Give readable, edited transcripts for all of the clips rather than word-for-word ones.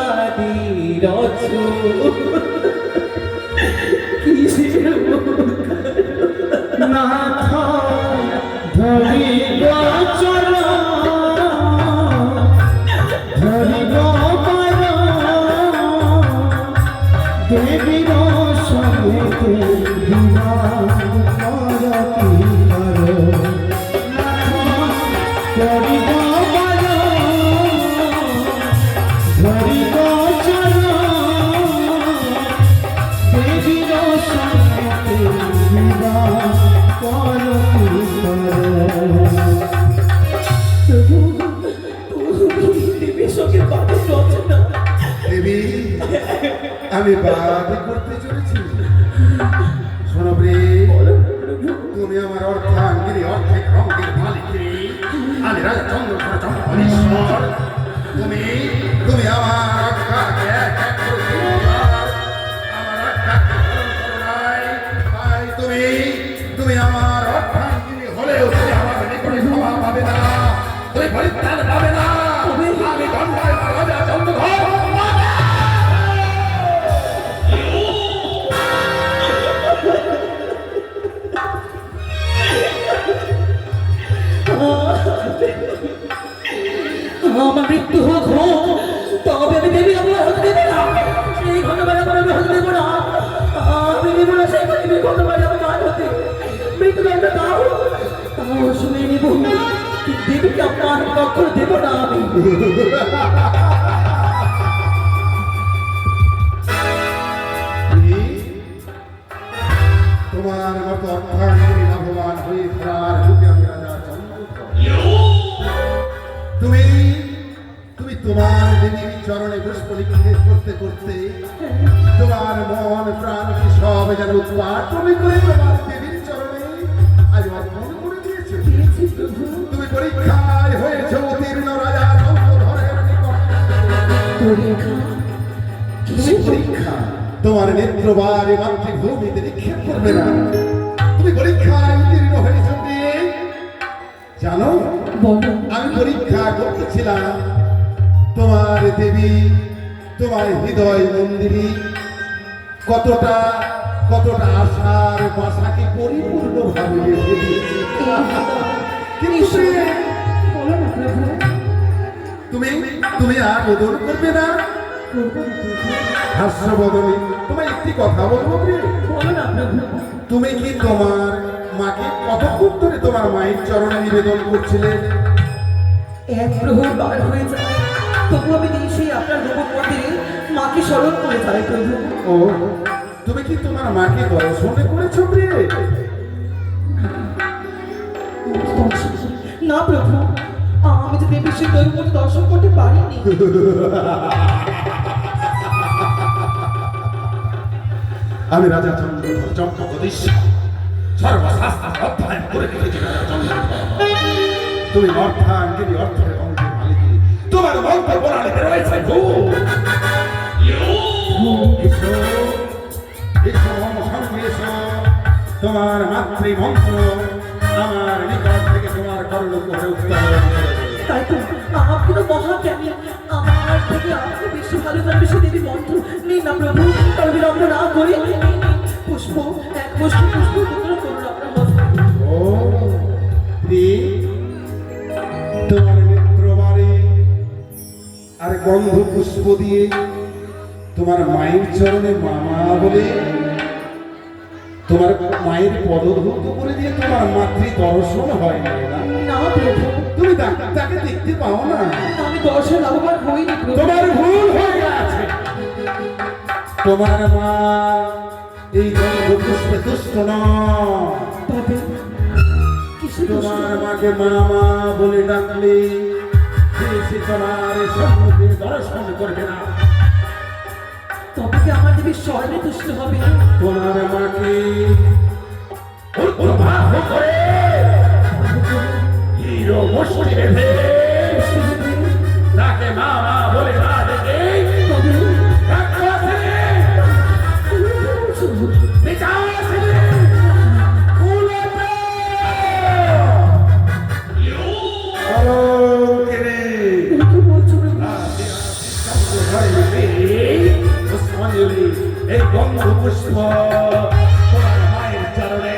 কাদির কিসের নাথ ধরি চল ধরি পার দেবীর সঙ্গে বিমান করতি কর ধরি পার ধরি চল দেবীর সঙ্গে বিমান করতি দেবী আমি বাদি করতে চলেছি শোনো রে তুমি আমার অর্থাঙ্গিনী অর্ধেক রঙের মালিকিনী আমি রাজা চন্দ্রধর চম্পলেশ্বর তুমি তুমি আমার আজ্ঞাকে এক এক করে তিনবার আমার আজ্ঞাকে পালন করো নাই তাই তুমি আমার অর্থাঙ্গিনী হলেও তুমি আমার নিকটে ক্ষমা পাবে না তুমি পরিত্রাণ পাবে না আমি গন্ডায় রাজা চন্দ্রধর আমার মৃত্যু হোক তবে আমি দেবী আমার হতে দেবে না সেই ঘটনায় আমার আমি হতে দেবো না আমি দেবো না সেই ঘটনায় আমার মান হতে মৃত্যুদণ্ড দাও তাও শুনে নেব দেবীকে আপনার কখনো দেবো না আমি তোমার মতো অর্থাঙ্গিনী লাভবান হয়ে ফেরার যুগে আমি রাজা চন্দ্রধর তুমি তুমি তোমার দেবীর চরণে পুষ্প নিক্ষেপ করতে করতে তোমার মন প্রাণকে সব যেন উৎপাটন করে তোমার দেবীর চরণে আজ অর্পণ করে দিয়েছে তুমি পরীক্ষায় হয়েছ উত্তীর্ণ রাজা চন্দ্রধরের নিকট পরীক্ষা তোমার নেত্রবারে মাতৃভূমিতে নিক্ষেপ করবে না তুমি পরীক্ষায় উত্তীর্ণ হয়েছ জানো আমি পরীক্ষা করতেছিলাম তোমার দেবী তোমার হৃদয় মন্দিরে কতটা কতটা আশার বাসাকে পরিপূর্ণ ভাবে রেখে দিয়েছে কিন্তু তুমি তুমি আর বদল করবে না হাস্য বদলে তোমায় একটি কথা বলবো তুমি কি তোমার মাকে কতক্ষণ ধরে তোমার মায়ের চরণে নিবেদন করছিলে এক প্রহর বার হয়ে যায় তবু আমি সেই আপনার গোপন মন্দিরে মাকে স্মরণ করে যাই প্রভু ও তুমি কি তোমার মাকে দর্শন করেছো প্রিয় না প্রভু আমি তো দেবীর সেই দৈবকে দর্শন করতে পারিনি আমি রাজা চন্দ্রধর চম্পকদীশ্বর সর্বশাস্ত্র অধ্যয়ন করে রেখেছি রাজা চন্দ্রধর তুমি অর্থাঙ্গিনী অর্থের অঙ্গের মালিকিনী তোমার মন্ত্র বলাতে রয়েছে তোমার মাতৃমন্ত্র আমার নিকট থেকে তোমার করণ করে উত্তর তাই তো আপনি তো মহাজ্ঞানী আমার থেকে আমাকে বেশি ভালো জানবে সে দেবী মন্ত্র নেই না প্রভু তবে বিলম্ব না করে পুষ্প এক পুষ্প পুষ্প পুত্র করুন আপনার হস্তে ও তোমার নেত্রবারে আর গন্ধ পুষ্প দিয়ে তোমার মায়ের চরণে মামা বলে তোমার মায়ের পদধূত করে দিয়ে তোমার মাতৃ দর্শন হয় না না প্রভু তুমি তাকে দেখতে পাও না আমি দর্শন লাভবান হইনি প্রভু তোমার ভুল হয়ে গেছে তোমার মা এই গন্ধ পুষ্পে তুষ্ট নয় তবে কিসের তোমার মাকে মামা বলে ডাকলে সে তোমার সম্মুখে দর্শন করবে না তবে কি আমার দেবী স্বর্ণে তুষ্ট হবে তোমার মাকে উদ্ভাব করে হিরো মুষ্টি বেঁধে তাকে মামা বলে না ডেকে পুষ্পাঞ্জলি এই গন্ধ পুষ্প তোমার মায়ের চরণে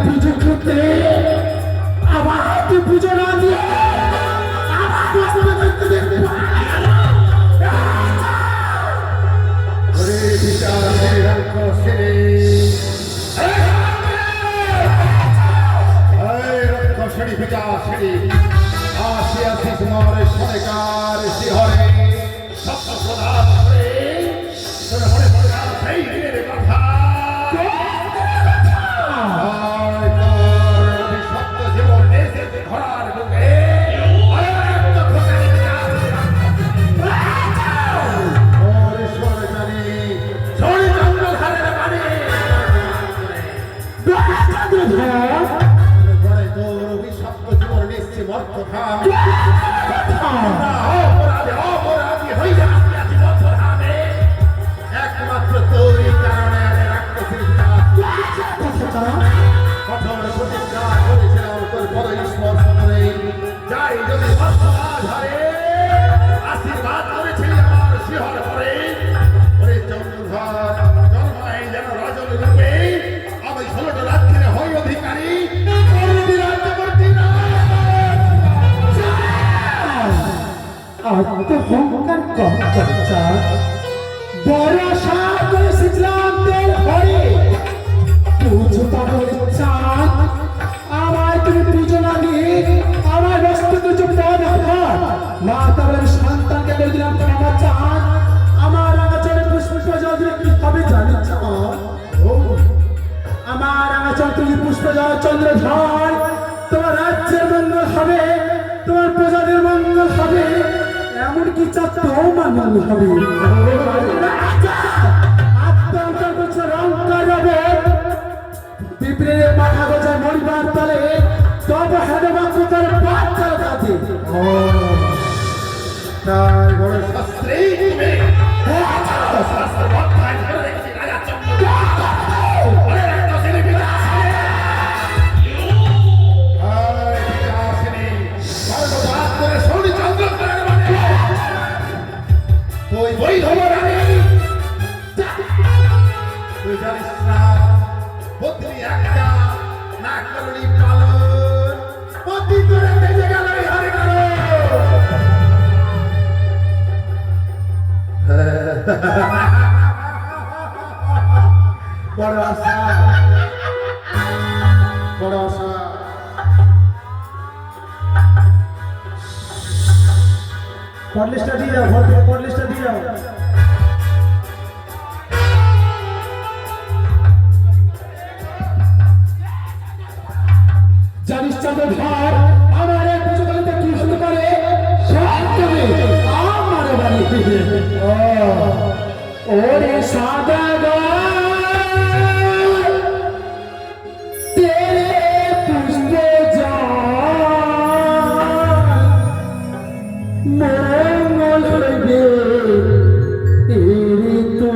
পুজো করতে আবার তুই পুজো না দিয়ে আবার একমাত্র তোরই কারণে কঠোর প্রতিজ্ঞা করেছিলাম তোর পদ স্পর্শ করে যাই যদি আশীর্বাদ করেছিলি আমার শিহর করে ওরে চন্দ্রধর জন্মায় যেন রাজন রূপে আমি 16টা রাত্রিরে হই অধিকারী আত্মহংকার কম করছা বড় আশা করেছিলাম তোর ঘরে পুজো পাগল চাঁদ আমার তুমি পুজো না দিয়ে আমার রাস্তা কিছু পদ হাত মা তাহলে সন্তানকে বলে দিলাম ক্ষমা চাঁদ আমার আগাছারে পুষ্প জল দিলে কি হবে জানি চাঁদ আমার আগাছার তুমি পুষ্প জল চন্দ্রধর তোমার রাজ্যের মঙ্গল হবে তোমার প্রজাদের মঙ্গল হবে এমনকি চাঁদও মঙ্গল হবে আত্মহংকার করছে রংকার হবে পিঁপড়ে মাথা গোছায় মরিবার তলে তব হেদবাক্যতার বাচ্চার কাছে তাই বড় শাস্ত্রী তুমি শাস্ত্র মাথায় ধরে রেখেছি রাজা চন্দ্র ওরে একটা ছেলে বিকাশিনী সর্ববাদ করে শনি চন্দ্র করে তুই বই ধর তুই জানিস না পত্নী একটা না করলি পালন পতি করে বেজে গেল হরে গেল বড় আশা বড় আশা পডলিস্টটা দিয়ে যাও ঘর থেকে পডলিস্টটা দিয়ে যাও জানিস চন্দ্রধর আমার এই পুজো বাড়িতে কি হতে পারে সব তুমি আমার বাড়ি ওরে সাদা তেরে পুষ্প মঙ্গল হইবে এরে তো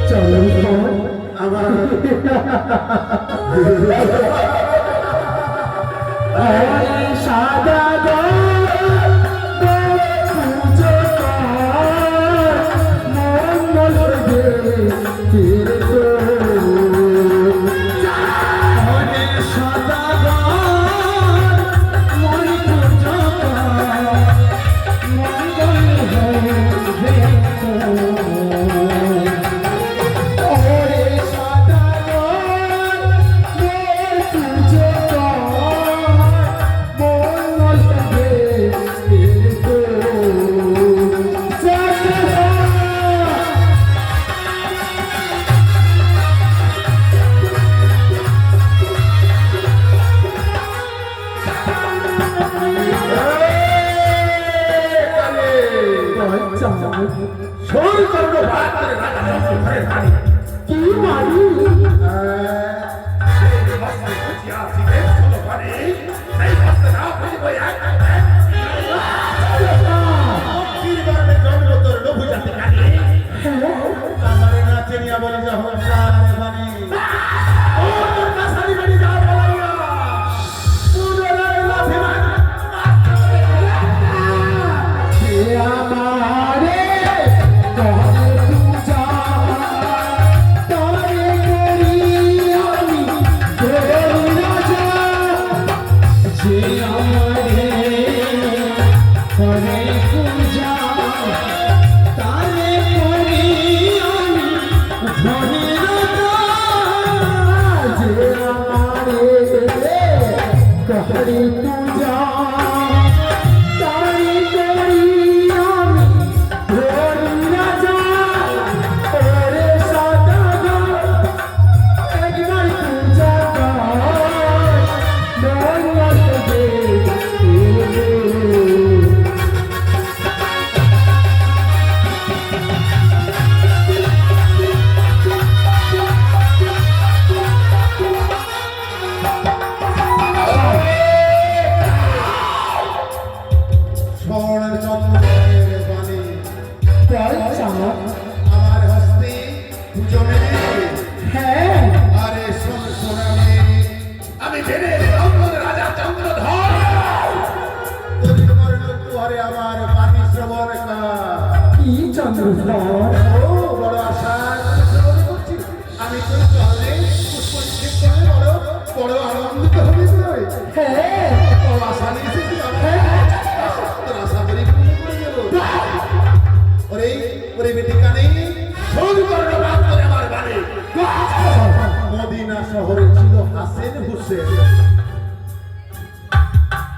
চলো আমার সাদা পুজো মঙ্গল হইবে এরে তো আমি বুঝি আছি বেশ হলো পারে সেই ভাবতে না বুঝবো এক বারণে জন্ম তোর লোভু জাতি কানে আমারে না চিনিয়া বলি যখন প্রাণে বাণী ও তোর কাছারি বাড়ি যাও বলাইয়া পুনরায় লাফে মার আমারে কহরে পূজা তারে করি আমি তোর রাজা যে আমারে করে পূজা তারে করি আমি ধরে রাজা যে আমারে কহরে পূজা তারে করি আমি ধরি রাজা ওরে সদাগর একবার পূজা কর দৌলত দে স্মরণের চন্দ্রের বাণী বল চাঁদ আমার হস্তে পূজনে হ্যাঁ আরে শোন শোনালে আমি বেড়ে রঙ্গন রাজা চন্দ্রধর তোর কর্ণ তুহারে আমার বাণী শ্রবণ কি চন্দ্রধর ও বড় আশা শ্রবণ করছি আমি তোর চলে পুষ্প নিক্ষেপ করে বড় আনন্দিত হবি তুই হ্যাঁ বড় আশা নিয়ে এসেছি তোর আশা করি পূর্ণ করে দেবো ওরে ওরে বেটি কানে শোন কর্ণ বাপ তোর আমার বাণী মদিনা শহরে ছিল হাসেন হুসেন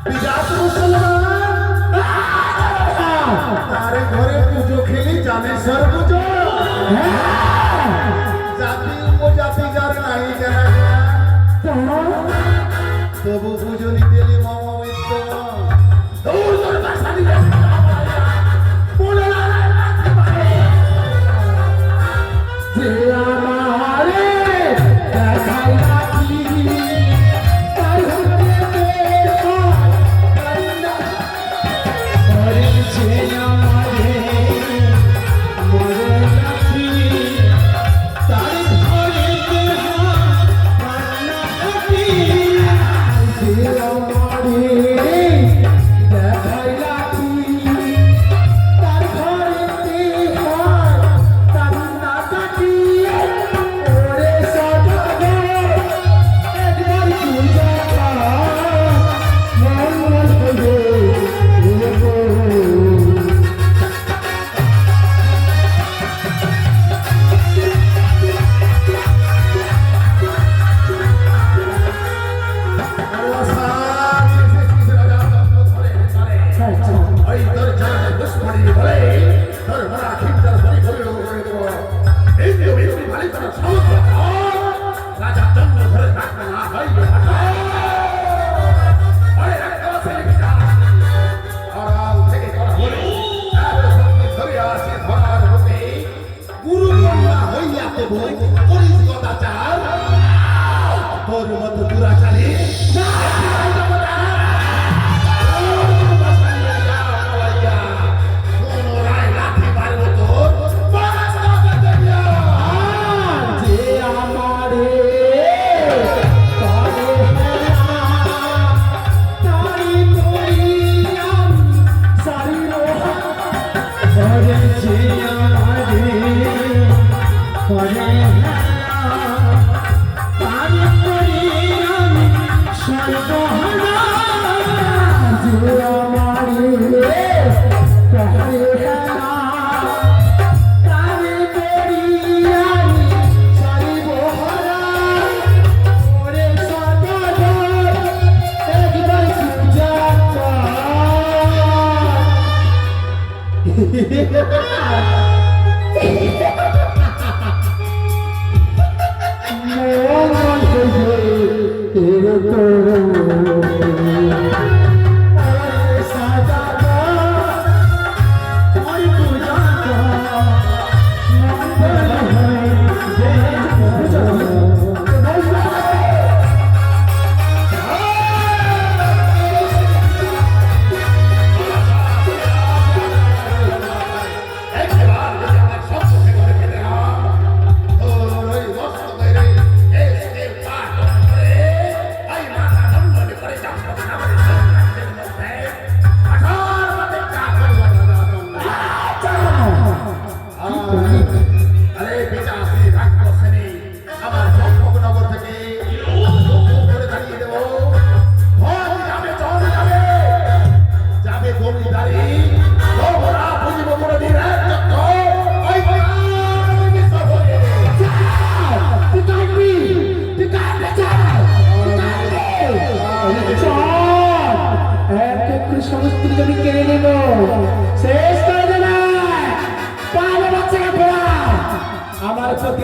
বিরাট মুসলমান তার ঘরে পুজো খেলি জানে সর্বজ জাতি উপজাতি যার নাই জানা তবু পুজো নিতে এলি মম মিত্র দৌড় তোর বাসা দিলে যে আমারে দেখাই রাখি তাই হতে দেখো ওরে যে আমারে মরে রাখি তাই ঘরে দেহা পান্না রাখি যে আমারে দেখাই রাখি তার ঘরেতে হয় কান্না কাটি ওরে সদাগর একবার পূজা কর মঙ্গল হবে ওই তোর জানে দুশ্মনী বলে তোর মারা খিমটার ধরে ধরে করে দেব এই যে বিষ্ণু মালিক তোর সমস্ত রাজা চন্দ্র ধরে থাকবে না হইবে আরে একটা আছে লিখিতা আড়াল থেকে করা হলে এত শক্তি ধরে আসে ধরার হতে গুরু কন্যা হইয়া তবু করিস গদাচার তোর মতো দুরাচারী যে আমারে করে হেলা তারি করি আমি সারি রোহা ওরে যে আমারে করে হেলা তারি করি আমি সর্বহারা যে আমারে করে হেলা তারে করি আমি সারিব হারা ওরে সদাগর একবার পূজা সমস্ত কিছু আমি কেড়ে নেব। শেষ করে দেবে, পালো বাচ্চাকে ফেরা। আমার প্রতি